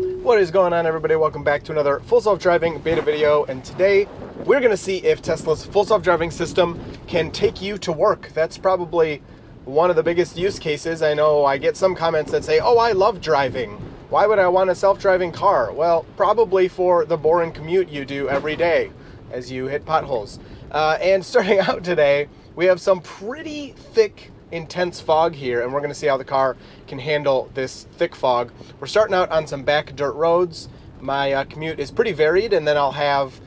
What is going on, everybody? Welcome back to another full self-driving beta video, and today we're going to see if Tesla's full self-driving system can take you to work. That's probably one of the biggest use cases. I know I get some comments that say, oh, I love driving. Why would I want a self-driving car? Well, probably for the boring commute you do every day as you hit potholes. And starting out today, we have some pretty thick, intense fog here, and we're going to see how the car can handle this thick fog. We're starting out on some back dirt roads. My commute is pretty varied, and then I'll have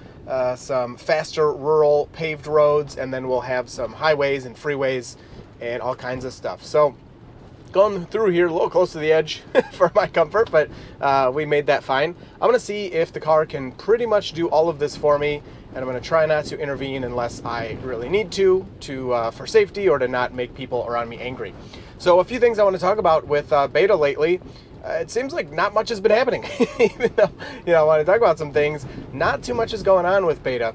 some faster rural paved roads, and then we'll have some highways and freeways and all kinds of stuff. So going through here a little close to the edge for my comfort, but we made that fine. I'm going to see if the car can pretty much do all of this for me, and I'm going to try not to intervene unless I really need to for safety or to not make people around me angry. So a few things I want to talk about with beta lately. It seems like not much has been happening. Even though, I want to talk about some things, not too much is going on with beta.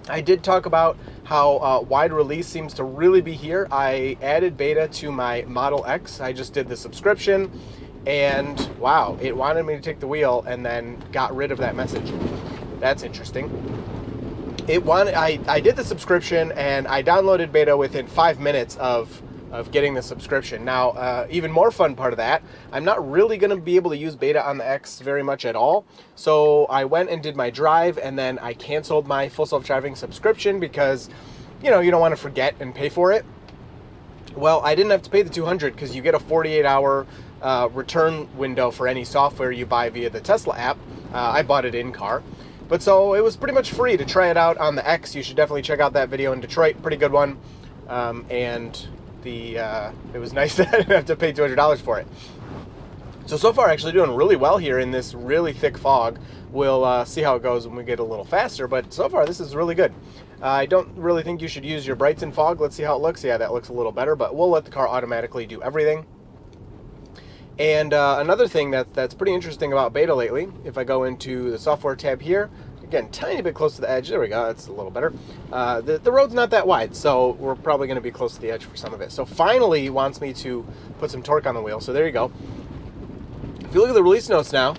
I did talk about how wide release seems to really be here. I added beta to my Model X. I just did the subscription, and wow, it wanted me to take the wheel and then got rid of that message. That's interesting. I did the subscription, and I downloaded beta within 5 minutes of getting the subscription. Now, even more fun part of that, I'm not really going to be able to use beta on the X very much at all. So I went and did my drive, and then I canceled my full self-driving subscription because, you don't want to forget and pay for it. Well, I didn't have to pay the $200 because you get a 48-hour return window for any software you buy via the Tesla app. I bought it in-car. But so it was pretty much free to try it out on the X. You should definitely check out that video in Detroit. Pretty good one. And it was nice that I didn't have to pay $200 for it. So far, actually doing really well here in this really thick fog. We'll see how it goes when we get a little faster, but so far this is really good. I don't really think you should use your brights in fog. Let's see how it looks. Yeah, that looks a little better, but we'll let the car automatically do everything. And another thing that's pretty interesting about beta lately, if I go into the software tab here, again, tiny bit close to the edge. There we go. That's a little better. The road's not that wide, so we're probably going to be close to the edge for some of it. So finally wants me to put some torque on the wheel. So there you go. If you look at the release notes now,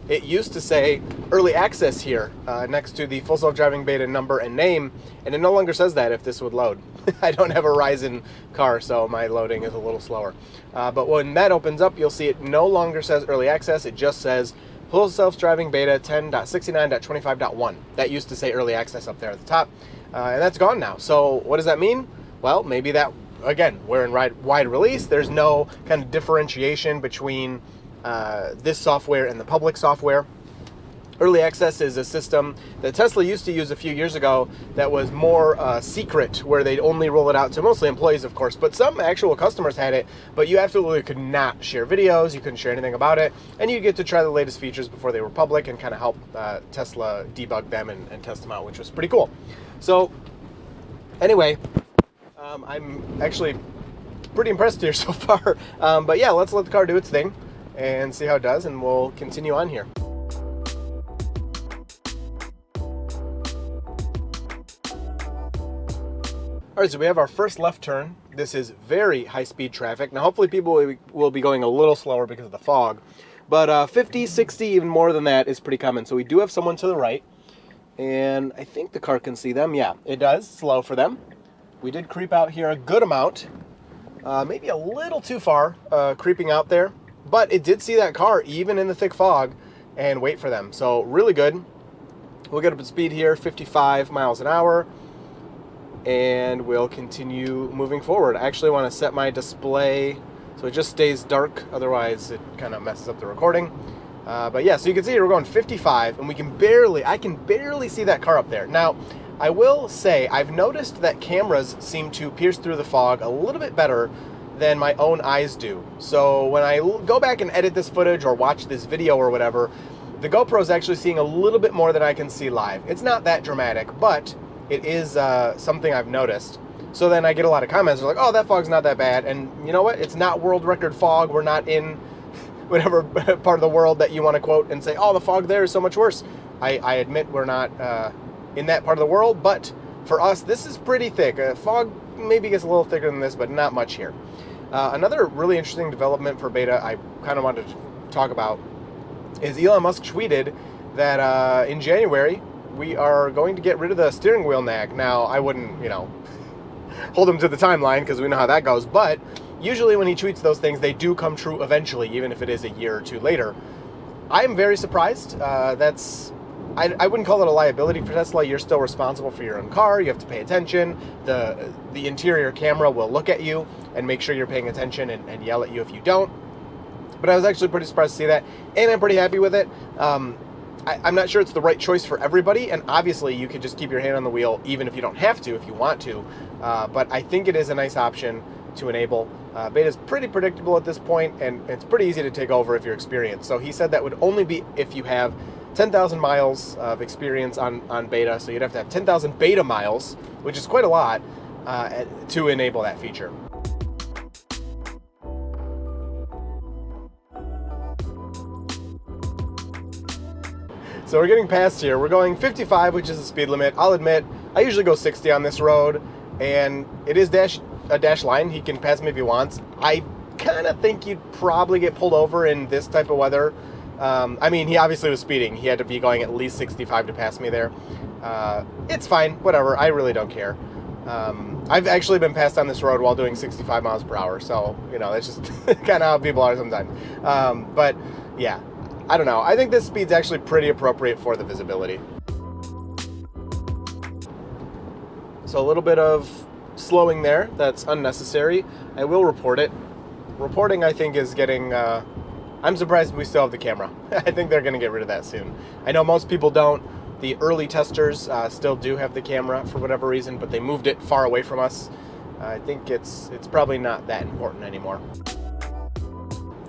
it used to say early access here next to the full self-driving beta number and name, and it no longer says that if this would load. I don't have a Ryzen car, so my loading is a little slower. But when that opens up, you'll see it no longer says early access. It just says full self-driving beta 10.69.25.1. That used to say early access up there at the top, and that's gone now. So what does that mean? Well, maybe that, again, we're in wide release. There's no kind of differentiation between this software and the public software. Early access is a system that Tesla used to use a few years ago that was more secret, where they'd only roll it out to mostly employees, of course, but some actual customers had it, but you absolutely could not share videos, you couldn't share anything about it, and you get to try the latest features before they were public and kind of help Tesla debug them and test them out, which was pretty cool. So anyway, I'm actually pretty impressed here so far, but yeah, let's let the car do its thing and see how it does, and we'll continue on here. All right, so we have our first left turn. This is very high-speed traffic. Now, hopefully people will be going a little slower because of the fog, but 50, 60, even more than that is pretty common. So we do have someone to the right, and I think the car can see them. Yeah, it does. Slow for them. We did creep out here a good amount, maybe a little too far creeping out there, but it did see that car even in the thick fog and wait for them. So really good. We'll get up to speed here, 55 miles an hour. And we'll continue moving forward. I actually want to set my display so it just stays dark, otherwise it kind of messes up the recording. But yeah, so you can see we're going 55, and I can barely see that car up there. Now, I will say I've noticed that cameras seem to pierce through the fog a little bit better than my own eyes do. So when I go back and edit this footage or watch this video or whatever, the GoPro is actually seeing a little bit more than I can see live. It's not that dramatic, but it is something I've noticed. So then I get a lot of comments like, oh, that fog's not that bad. And you know what? It's not world record fog. We're not in whatever part of the world that you want to quote and say, oh, the fog there is so much worse. I admit we're not in that part of the world, but for us, this is pretty thick. Fog maybe gets a little thicker than this, but not much here. Another really interesting development for beta I kind of wanted to talk about is Elon Musk tweeted that in January we are going to get rid of the steering wheel nag. Now, I wouldn't, hold him to the timeline because we know how that goes, but usually when he tweets those things, they do come true eventually, even if it is a year or two later. I am very surprised. I wouldn't call it a liability for Tesla. You're still responsible for your own car. You have to pay attention. The interior camera will look at you and make sure you're paying attention and yell at you if you don't. But I was actually pretty surprised to see that, and I'm pretty happy with it. I'm not sure it's the right choice for everybody, and obviously you could just keep your hand on the wheel even if you don't have to, if you want to. But I think it is a nice option to enable. Beta's pretty predictable at this point, and it's pretty easy to take over if you're experienced. So he said that would only be if you have 10,000 miles of experience on beta, so you'd have to have 10,000 beta miles, which is quite a lot, to enable that feature. So we're getting past here. We're going 55, which is the speed limit. I'll admit, I usually go 60 on this road, and it is a dash line. He can pass me if he wants. I kind of think you'd probably get pulled over in this type of weather. I mean, he obviously was speeding. He had to be going at least 65 to pass me there. It's fine, whatever. I really don't care. I've actually been passed on this road while doing 65 miles per hour, so, that's just kind of how people are sometimes. But, yeah. I don't know. I think this speed's actually pretty appropriate for the visibility. So a little bit of slowing there. That's unnecessary. I will report it. Reporting, I think, is getting... I'm surprised we still have the camera. I think they're going to get rid of that soon. I know most people don't. The early testers still do have the camera for whatever reason, but they moved it far away from us. I think it's probably not that important anymore.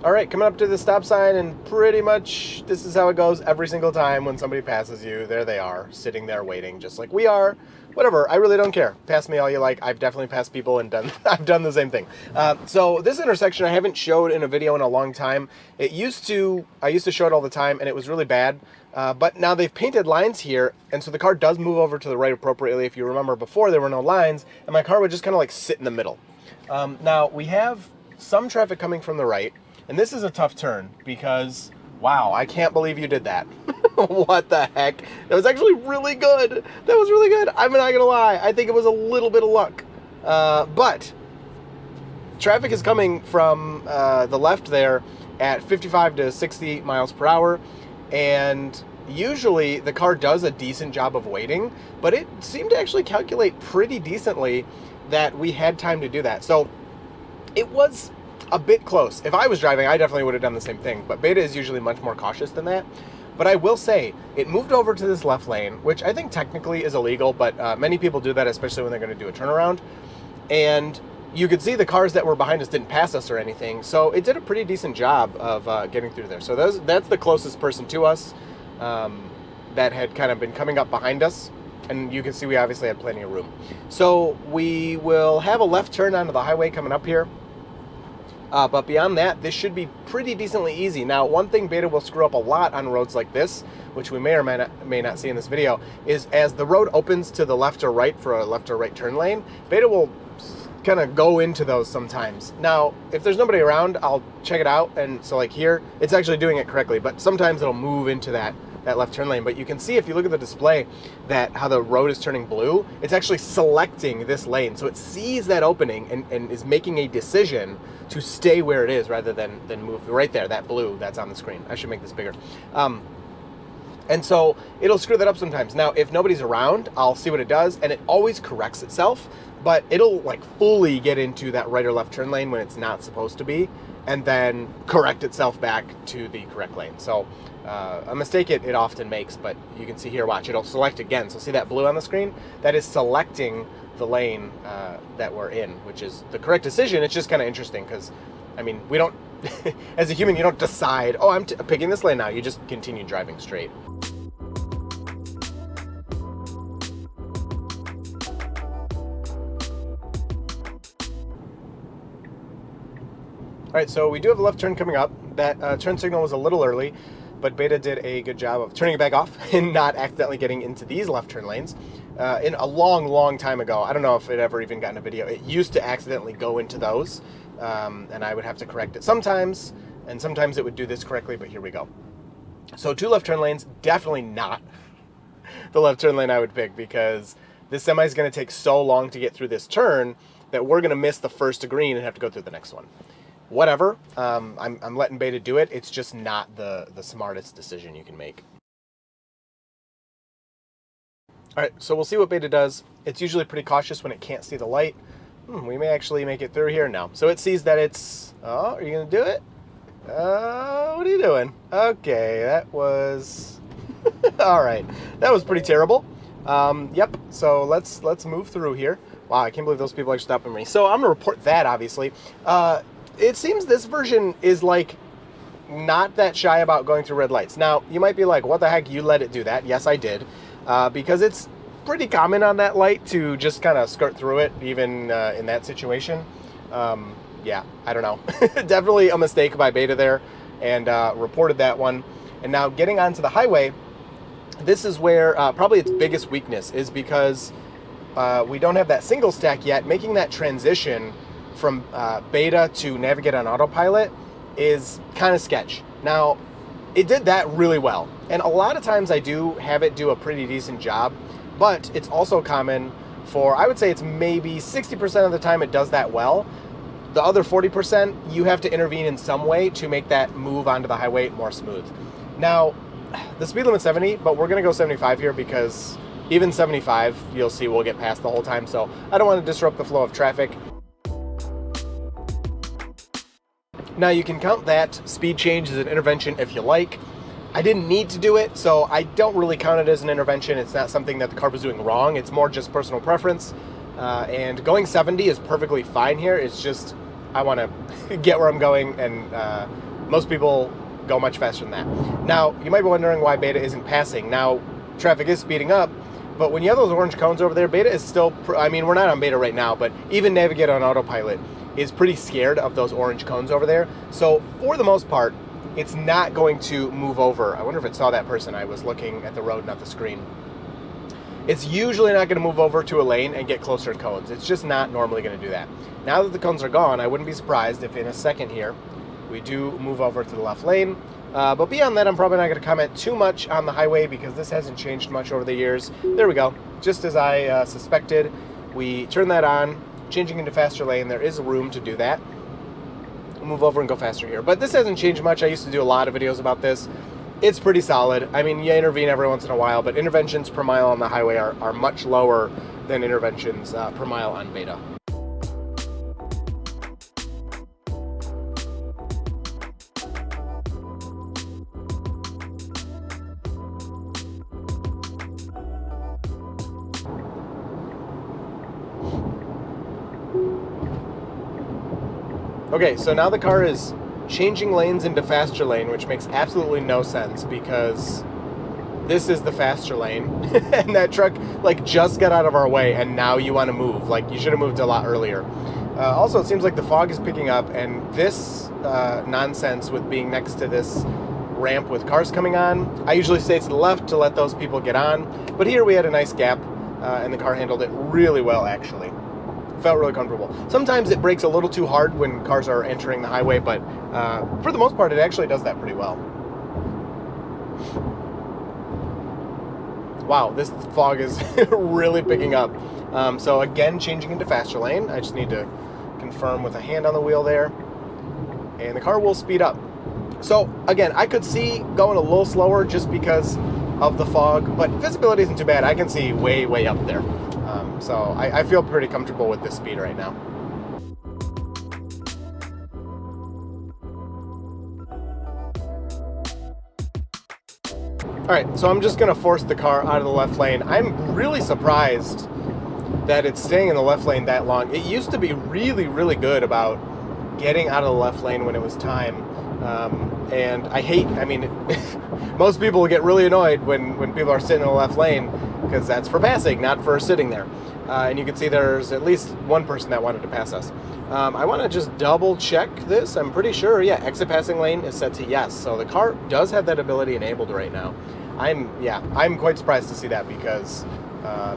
All right, coming up to the stop sign, and pretty much this is how it goes every single time when somebody passes you. There they are, sitting there waiting, just like we are. Whatever, I really don't care. Pass me all you like. I've definitely passed people and I've done the same thing. So this intersection I haven't showed in a video in a long time. I used to show it all the time, and it was really bad. But now they've painted lines here, and so the car does move over to the right appropriately. If you remember before, there were no lines, and my car would just kind of like sit in the middle. Now we have some traffic coming from the right. And this is a tough turn because, wow, I can't believe you did that. What the heck? That was actually really good. That was really good. I'm not going to lie. I think it was a little bit of luck. But traffic is coming from the left there at 55 to 60 miles per hour. And usually the car does a decent job of waiting, but it seemed to actually calculate pretty decently that we had time to do that. So it was a bit close. If I was driving, I definitely would have done the same thing, but Beta is usually much more cautious than that. But I will say, it moved over to this left lane, which I think technically is illegal, but many people do that, especially when they're going to do a turnaround. And you could see the cars that were behind us didn't pass us or anything, so it did a pretty decent job of getting through there. So that's the closest person to us that had kind of been coming up behind us. And you can see we obviously had plenty of room. So we will have a left turn onto the highway coming up here. But beyond that, this should be pretty decently easy. Now, one thing Beta will screw up a lot on roads like this, which we may or may not see in this video, is as the road opens to the left or right for a left or right turn lane, Beta will kind of go into those sometimes. Now, if there's nobody around, I'll check it out. And so like here, it's actually doing it correctly, but sometimes it'll move into that left turn lane. But you can see if you look at the display that how the road is turning blue, it's actually selecting this lane. So it sees that opening and is making a decision to stay where it is rather than move right there, that blue that's on the screen. I should make this bigger. And so it'll screw that up sometimes. Now, if nobody's around, I'll see what it does, and it always corrects itself, but it'll like fully get into that right or left turn lane when it's not supposed to be, and then correct itself back to the correct lane. So a mistake it often makes, but you can see here, watch, it'll select again. So see that blue on the screen? That is selecting the lane that we're in, which is the correct decision. It's just kind of interesting because, I mean, we don't, as a human, you don't decide, oh, I'm picking this lane now. You just continue driving straight. All right, so we do have a left turn coming up. That turn signal was a little early, but Beta did a good job of turning it back off and not accidentally getting into these left turn lanes. In a long time ago, I don't know if it ever even got in a video, it used to accidentally go into those, and I would have to correct it sometimes, and sometimes it would do this correctly, but here we go. So 2 left turn lanes, definitely not the left turn lane I would pick, because this semi is going to take so long to get through this turn that we're going to miss the first to green and have to go through the next one. Whatever, I'm letting Beta do it. It's just not the smartest decision you can make. All right, so we'll see what Beta does. It's usually pretty cautious when it can't see the light. We may actually make it through here now. So it sees that it's, oh, are you going to do it? What are you doing? Okay, that was, all right. That was pretty terrible. Yep, so let's move through here. Wow, I can't believe those people are stopping me. So I'm going to report that, obviously. It seems this version is, like, not that shy about going through red lights. Now, you might be like, what the heck, you let it do that? Yes, I did. Because it's pretty common on that light to just kind of skirt through it, even in that situation. Yeah, I don't know. Definitely a mistake by Beta there, and reported that one. And now getting onto the highway, this is where probably its biggest weakness is, because we don't have that single stack yet. Making that transition from Beta to navigate on autopilot is kind of sketch. Now, it did that really well. And a lot of times I do have it do a pretty decent job, but it's also common for, I would say it's maybe 60% of the time it does that well. The other 40%, you have to intervene in some way to make that move onto the highway more smooth. Now, the speed limit's 70, but we're going to go 75 here, because even 75, you'll see we'll get past the whole time. So I don't want to disrupt the flow of traffic. Now, you can count that speed change as an intervention if you like. I didn't need to do it, so I don't really count it as an intervention. It's not something that the car was doing wrong. It's more just personal preference. And going 70 is perfectly fine here. It's just, I want to get where I'm going, and most people go much faster than that. Now, you might be wondering why Beta isn't passing. Now, traffic is speeding up, but when you have those orange cones over there, Beta is still, I mean, we're not on Beta right now, but even Navigate on autopilot is pretty scared of those orange cones over there. So for the most part, it's not going to move over. I wonder if it saw that person. I was looking at the road, not the screen. It's usually not going to move over to a lane and get closer to cones. It's just not normally going to do that. Now that the cones are gone, I wouldn't be surprised if in a second here we do move over to the left lane. But beyond that, I'm probably not going to comment too much on the highway, because this hasn't changed much over the years. There we go. Just as I suspected, we turn that on, changing into faster lane. There is room to do that. Move over and go faster here. But this hasn't changed much. I used to do a lot of videos about this. It's pretty solid. I mean, you intervene every once in a while, but interventions per mile on the highway are much lower than interventions per mile on Beta. Okay, so now the car is changing lanes into faster lane, which makes absolutely no sense, because this is the faster lane and that truck like just got out of our way, and now you want to move. Like, you should have moved a lot earlier. Also, it seems like the fog is picking up, and this nonsense with being next to this ramp with cars coming on, I usually stay to the left to let those people get on, but here we had a nice gap, and the car handled it really well, actually. Felt really comfortable. Sometimes it brakes a little too hard when cars are entering the highway, but for the most part, it actually does that pretty well. Wow, this fog is really picking up. So again, changing into faster lane. I just need to confirm with a hand on the wheel there, and the car will speed up. So again, I could see going a little slower just because of the fog, but visibility isn't too bad. I can see way, way up there. So I feel pretty comfortable with this speed right now. All right, so I'm just gonna force the car out of the left lane. I'm really surprised that it's staying in the left lane that long. It used to be really, really good about getting out of the left lane when it was time. And I mean, most people will get really annoyed when people are sitting in the left lane, because that's for passing, not for sitting there. And you can see there's at least one person that wanted to pass us. I want to just double check this. I'm pretty sure, yeah, exit passing lane is set to yes. So the car does have that ability enabled right now. I'm quite surprised to see that, because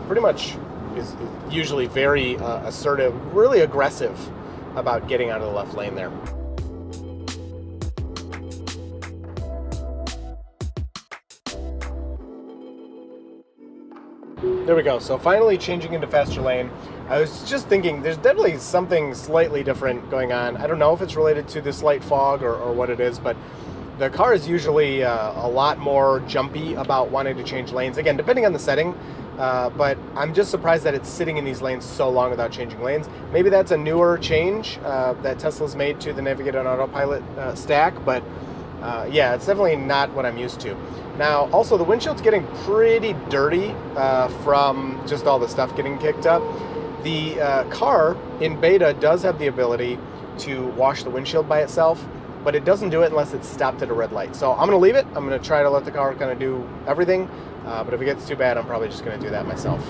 pretty much is usually very assertive, really aggressive about getting out of the left lane there. There we go. So finally changing into faster lane. I was just thinking there's definitely something slightly different going on. I don't know if it's related to this light fog or what it is, but the car is usually a lot more jumpy about wanting to change lanes. Again, depending on the setting, but I'm just surprised that it's sitting in these lanes so long without changing lanes. Maybe that's a newer change that Tesla's made to the Navigate on Autopilot stack, but yeah, it's definitely not what I'm used to. Now, also, the windshield's getting pretty dirty from just all the stuff getting kicked up. The car in beta does have the ability to wash the windshield by itself, but it doesn't do it unless it's stopped at a red light. So I'm going to leave it. I'm going to try to let the car kind of do everything, but if it gets too bad, I'm probably just going to do that myself.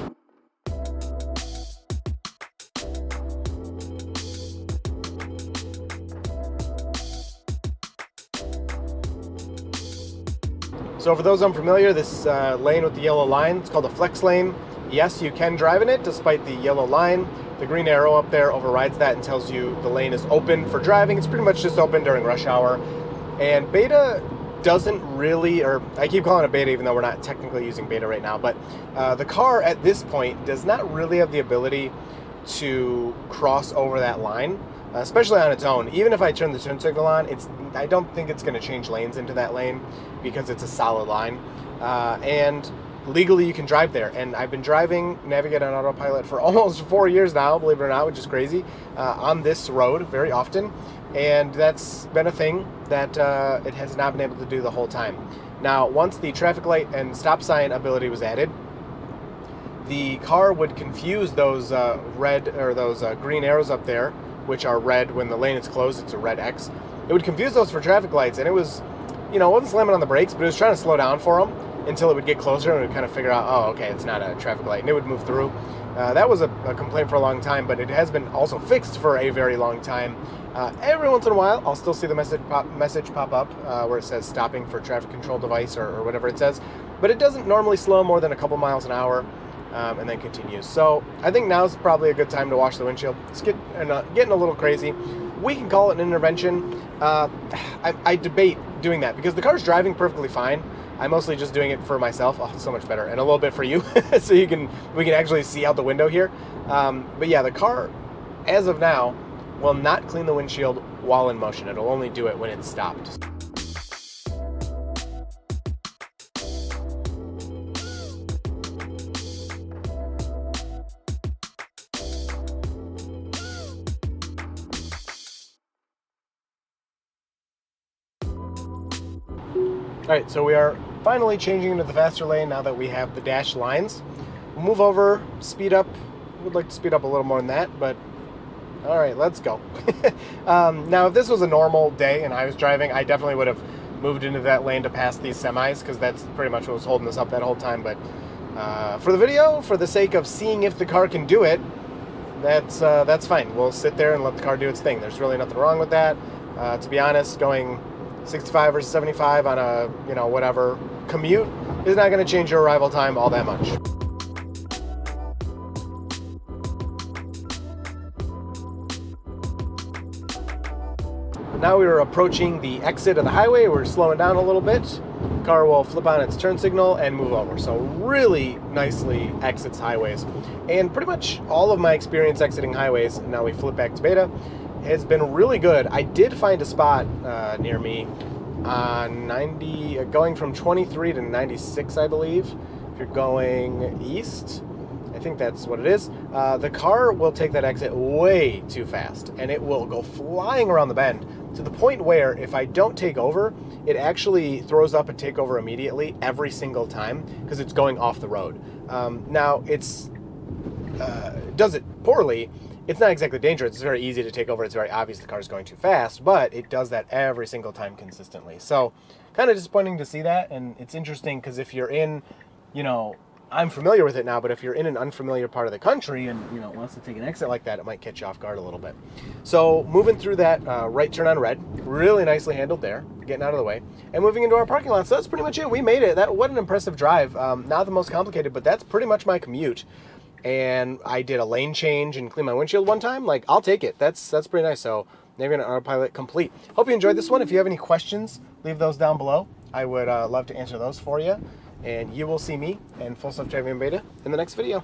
So for those unfamiliar, this lane with the yellow line, it's called a flex lane. Yes, you can drive in it despite the yellow line. The green arrow up there overrides that and tells you the lane is open for driving. It's pretty much just open during rush hour. And beta doesn't really, or I keep calling it beta even though we're not technically using beta right now, but the car at this point does not really have the ability to cross over that line, especially on its own. Even if I turn the turn signal on, I don't think it's going to change lanes into that lane because it's a solid line. And legally you can drive there. And I've been driving Navigate on Autopilot for almost 4 years now, believe it or not, which is crazy, on this road very often. And that's been a thing that it has not been able to do the whole time. Now, once the traffic light and stop sign ability was added, the car would confuse those red or those green arrows up there, which are red when the lane is closed. It's a red X. It would confuse those for traffic lights, and it was, it wasn't slamming on the brakes, but it was trying to slow down for them until it would get closer and it would kind of figure out, oh, okay, it's not a traffic light, and it would move through. That was a complaint for a long time, but it has been also fixed for a very long time. Every once in a while, I'll still see the message pop up where it says stopping for traffic control device or whatever it says, but it doesn't normally slow more than a couple miles an hour. And then continues. So I think now's probably a good time to wash the windshield. It's getting a little crazy. We can call it an intervention. I debate doing that because the car's driving perfectly fine. I'm mostly just doing it for myself. Oh, it's so much better, and a little bit for you, so we can actually see out the window here. But yeah, the car, as of now, will not clean the windshield while in motion. It'll only do it when it's stopped. Alright, so we are finally changing into the faster lane now that we have the dashed lines. We'll move over, speed up. Would like to speed up a little more than that, but alright, let's go. Now, if this was a normal day and I was driving, I definitely would have moved into that lane to pass these semis, because that's pretty much what was holding us up that whole time. But for the video, for the sake of seeing if the car can do it, that's fine. We'll sit there and let the car do its thing. There's really nothing wrong with that. To be honest, going 65 versus 75 on a, whatever, commute is not going to change your arrival time all that much. Now we are approaching the exit of the highway. We're slowing down a little bit. The car will flip on its turn signal and move over. So really nicely exits highways. And pretty much all of my experience exiting highways, now we flip back to beta, has been really good. I did find a spot near me on 90, going from 23 to 96, I believe. If you're going east, I think that's what it is. The car will take that exit way too fast, and it will go flying around the bend to the point where if I don't take over, it actually throws up a takeover immediately every single time because it's going off the road. Now, it's does it poorly. It's not exactly dangerous. It's very easy to take over. It's very obvious the car is going too fast, but it does that every single time consistently. So kind of disappointing to see that, and it's interesting because if you're in, I'm familiar with it now, but if you're in an unfamiliar part of the country and, wants to take an exit like that, it might catch you off guard a little bit. So moving through that right turn on red, really nicely handled there, getting out of the way, and moving into our parking lot. So that's pretty much it. We made it. What an impressive drive. Not the most complicated, but that's pretty much my commute. And I did a lane change and clean my windshield one time. I'll take it. That's pretty nice. So Navigate on Autopilot complete. Hope you enjoyed this one. If you have any questions, leave those down below. I would love to answer those for you. And you will see me and Full Self Driving in Beta in the next video.